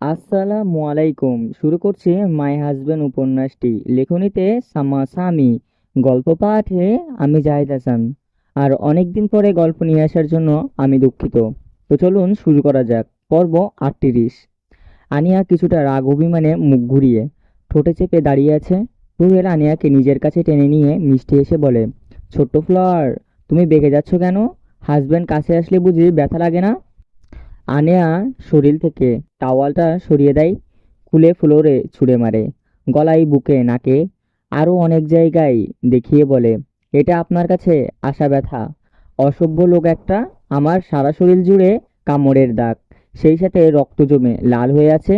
আসসালামু আলাইকুম। শুরু করছি মাই হাজবেন্ড উপন্যাসটি। লেখনীতে সামা সামি, গল্প পাঠে আমি জাহিদ হাসান। আর অনেকদিন পরে গল্প নিয়ে আসার জন্য আমি দুঃখিত। তো চলুন শুরু করা যাক। পর্ব 38। আনিয়া কিছুটা রাগ অভিমানে মুখ ঘুরিয়ে ঠোঁটে চেপে দাঁড়িয়ে আছে। রুহেল আনিয়াকে নিজের কাছে টেনে নিয়ে মিষ্টি এসে বলে, ছোট্ট ফ্লাওয়ার, তুমি বেঁকে যাচ্ছ কেন? হাজবেন্ড কাছে আসলে বুঝি ব্যথা লাগে না? আনেয়া শরীর থেকে টাওয়ালটা সরিয়ে দেয়, খুলে ফ্লোরে ছুঁড়ে মারে, গলায়, বুকে, নাকে, আরও অনেক জায়গায় দেখিয়ে বলে, এটা আপনার কাছে আসা ব্যথা? অসভ্য লোক একটা। আমার সারা শরীর জুড়ে কামড়ের দাগ, সেই সাথে রক্ত জমে লাল হয়ে আছে।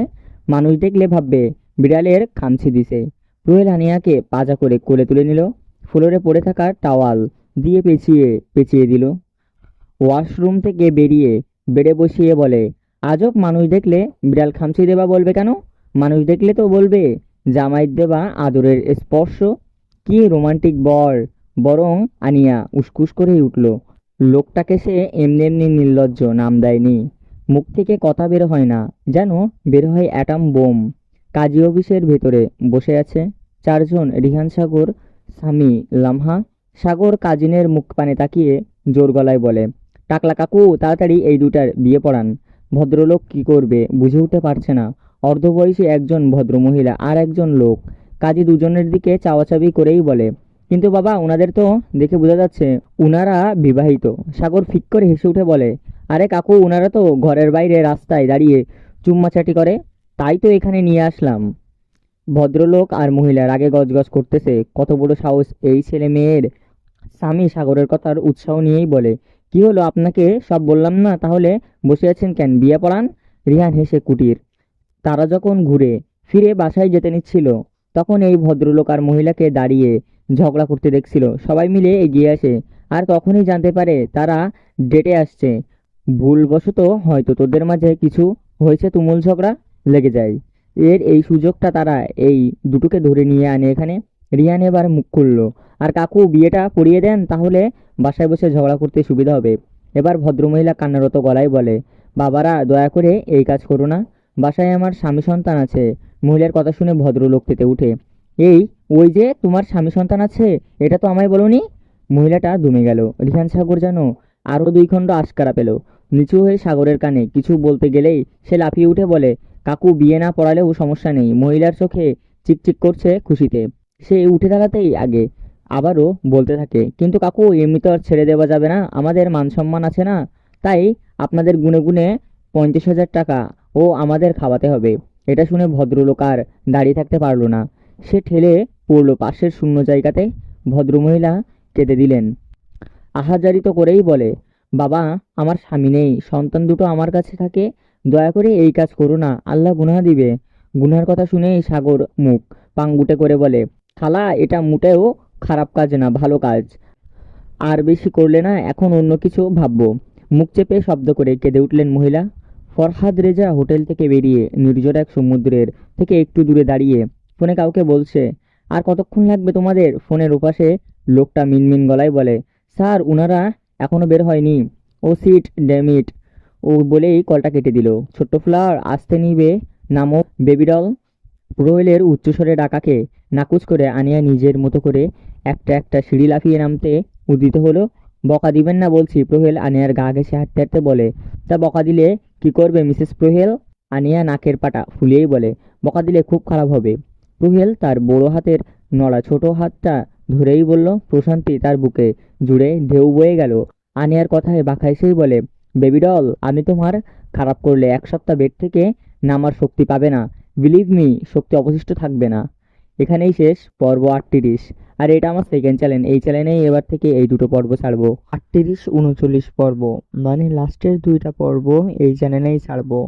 মানুষ দেখলে ভাববে বিড়ালের খামচি দিছে। রুহেল আনিয়াকে পাজা করে কোলে তুলে নিল, ফ্লোরে পড়ে থাকা টাওয়াল দিয়ে পেঁচিয়ে পেঁচিয়ে দিল। ওয়াশরুম থেকে বেরিয়ে বেডে বসিয়ে বলে, আজব মানুষ দেখলে বিড়াল খামচি দেবা বলবে কেন? মানুষ দেখলে তো বলবে জামাইয়ের দেবা আদরের স্পর্শ। কি রোমান্টিক বর! বরং আনিয়া উসকুস করেই উঠল। লোকটাকে সে এমনি এমনি নির্লজ্জ নাম দেয়নি। মুখ থেকে কথা বের হয় না, যেন বের হয় অ্যাটম বোম। কাজী অফিসের ভেতরে বসে আছে চারজন, রিহান, সাগর, সামি, লামহা। সাগর কাজিনের মুখ পানে তাকিয়ে জোর গলায় বলে, টাকলা কাকু, তাড়াতাড়ি এই দুটার বিয়ে পড়ান। ভদ্রলোক কি করবে বুঝে উঠতে পারছে না। অর্ধবয়সী একজন ভদ্রমহিলা আর একজন লোক। কাজী দুজনের দিকে চাওয়াচাবি করেই বলে, কিন্তু বাবা, ওনাদের তো দেখে বোঝা যাচ্ছে উনারা বিবাহিত। সাগর ফিক করে হেসে উঠে বলে, আরে কাকু, ওনারা তো ঘরের বাইরে রাস্তায় দাঁড়িয়ে চুম্মাচাটি করে, তাই তো এখানে নিয়ে আসলাম। ভদ্রলোক আর মহিলা রাগে গজগজ করতেছে। কত বড় সাহস এই ছেলে মেয়ের! স্বামী সাগরের কথার উৎসাহ নিয়েই বলে, কি হলো আপনাকে? সব বললাম না? তাহলে বসে আছেন কেন? বিয়ে পড়ান। রিহান হেসে কুটির। তারা যখন ঘুরে ফিরে বাসায় যেতে নিচ্ছিল, তখন এই ভদ্রলোক আর মহিলাকে দাঁড়িয়ে ঝগড়া করতে দেখছিল। সবাই মিলে এগিয়ে আসে, আর তখনই জানতে পারে তারা ডেটে আসছে। ভুলবশত হয়তো তোদের মাঝে কিছু হয়েছে, তুমুল ঝগড়া লেগে যায়। এই সুযোগটা তারা এই দুটোকে ধরে নিয়ে আনে এখানে। রিয়ান এবার মুখ খুলল, আর কাকু, বিয়েটা পড়িয়ে দেন, তাহলে বাসায় বসে ঝগড়া করতে সুবিধা হবে। এবার ভদ্রমহিলা কান্নারত গলায় বলে, বাবারা, দয়া করে এই কাজ করো না। বাসায় আমার স্বামী সন্তান আছে। মহিলার কথা শুনে ভদ্রলোক তেতে উঠে, এই, ওই যে তোমার স্বামী সন্তান আছে, এটা তো আমায় বলোনি। মহিলাটা দমে গেল। রিহান সাগর যেন আরও দুই খণ্ড আশকারা পেল। নিচু হয়ে সাগরের কানে কিছু বলতে গেলেই সে লাফিয়ে উঠে বলে, কাকু, বিয়ে না পড়ালেও সমস্যা নেই। মহিলার চোখে চিকচিক করছে খুশিতে। সে উঠে দাঁড়াতেই আগে আবারও বলতে থাকে, কিন্তু কাকু, এমনি তো আর ছেড়ে দেওয়া যাবে না, আমাদের মান সম্মান আছে না? তাই আপনাদের গুনে গুনে 35,000 টাকা ও আমাদের খাওয়াতে হবে। এটা শুনে ভদ্রলোক আর দাঁড়িয়ে থাকতে পারল না। সে ঠেলে পড়ল পাশের শূন্য জায়গাতে। ভদ্রমহিলা কেঁদে দিলেন। আহাজারিত করেই বলে, বাবা, আমার স্বামী নেই, সন্তান দুটো আমার কাছে থাকে। দয়া করে এই কাজ করো না, আল্লাহ গুনাহ দিবে। গুনার কথা শুনেই সাগর মুখ পাংগুটে করে বলে, খালা, এটা মোটেও খারাপ কাজ না, ভালো কাজ। আর বেশি করলে না, এখন অন্য কিছু ভাববো। মুখ চেপে শব্দ করে কেঁদে উঠলেন মহিলা। ফরহাদ রেজা হোটেল থেকে বেরিয়ে নির্জন এক সমুদ্রের থেকে একটু দূরে দাঁড়িয়ে ফোনে কাউকে বলছে। আর কতক্ষণ লাগবে তোমাদের? ফোনের ওপাশে লোকটা মিনমিন গলায় বলে, স্যার, উনারা এখনো বের হয়নি। ও সিট ড্যামিট! ও বলেই কলটা কেটে দিল। ছোট্ট ফ্লাওয়ার, আসতে নিবে, নামো বেবিডল। রোয়েলের উচ্চস্বরে ডাকাকে নাকচ করে আনিয়া নিজের মতো করে একটা একটা সিঁড়ি লাফিয়ে নামতে উদ্যত হলো। বকা দিবেন না বলছি। প্রহেল আনিয়ার গা ঘেঁষে হাঁটতে হাঁটতে বলে, তা বকা দিলে কি করবে মিসেস প্রহেল? আনিয়া নাকের পাটা ফুলিয়েই বলে, বকা দিলে খুব খারাপ হবে। প্রহেল তার বড় হাতের নড়া ছোট হাতটা ধরেই বলল। প্রশান্তি তার বুকে জুড়ে ঢেউ বয়ে গেল। আনিয়ার কথায় বাঁকা এসেই বলে, বেবি ডল, আমি তোমার খারাপ করলে 1 সপ্তাহ বেড থেকে নামার শক্তি পাবে না। বিলিভ মি, শক্তি অবশিষ্ট থাকবে না। এখানেই শেষ পর্ব 38। আর এটা আমার সেকেন্ড চ্যানেল। এই চ্যানেলেই এবার থেকে এই দুটো পর্ব ছাড়বো। 38, 39 পর্ব, মানে লাস্টের দুইটা পর্ব এই চ্যানেলেই ছাড়বো।